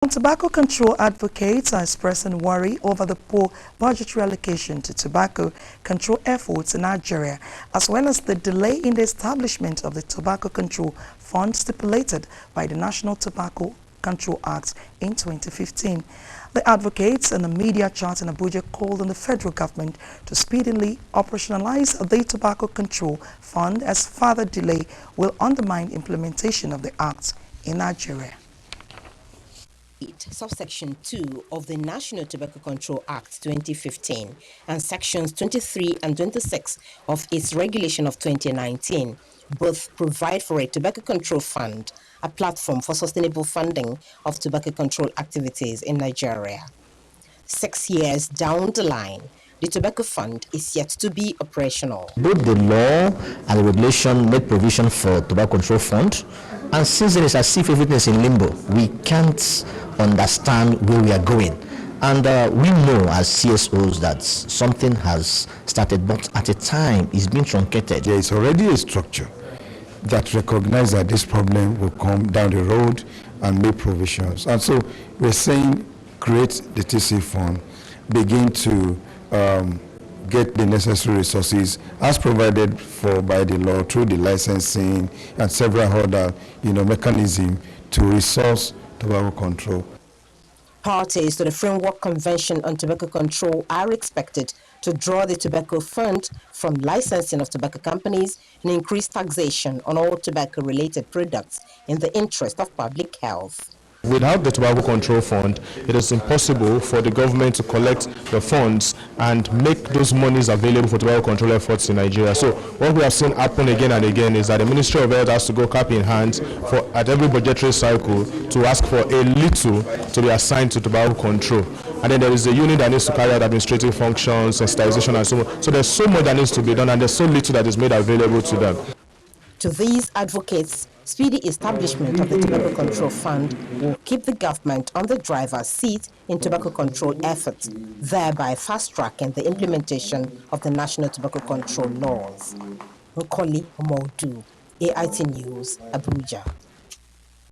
Tobacco control advocates are expressing worry over the poor budgetary allocation to tobacco control efforts in Nigeria, as well as the delay in the establishment of the Tobacco Control Fund stipulated by the National Tobacco Control Act in 2015. The advocates in a media chat in Abuja called on the federal government to speedily operationalize the Tobacco Control Fund, as further delay will undermine implementation of the act in Nigeria. Subsection 2 of the National Tobacco Control Act 2015 and sections 23 and 26 of its regulation of 2019 both provide for a tobacco control fund, a platform for sustainable funding of tobacco control activities in Nigeria. 6 years down the line, the tobacco fund is yet to be operational. Both the law and the regulation made provision for tobacco control fund, and since it is as if everything is in limbo, we can't understand where we are going. And we know as CSOs that something has started, but at a time it's been truncated. There is already a structure that recognizes that this problem will come down the road and make provisions. And so we're saying create the TC fund, begin to get the necessary resources as provided for by the law through the licensing and several other mechanisms to resource tobacco control. Parties to the Framework Convention on Tobacco Control are expected to draw the tobacco fund from licensing of tobacco companies and increase taxation on all tobacco-related products in the interest of public health. Without the Tobacco Control Fund, it is impossible for the government to collect the funds and make those monies available for tobacco control efforts in Nigeria. So what we have seen happen again and again is that the Ministry of Health has to go cap in hand at every budgetary cycle to ask for a little to be assigned to tobacco control. And then there is a unit that needs to carry out administrative functions, sensitization and so on. So there's so much that needs to be done, and there's so little that is made available to them. To these advocates, speedy establishment of the Tobacco Control Fund will keep the government on the driver's seat in tobacco control efforts, thereby fast-tracking the implementation of the National Tobacco Control laws. Nkoli Omodu, AIT News, Abuja.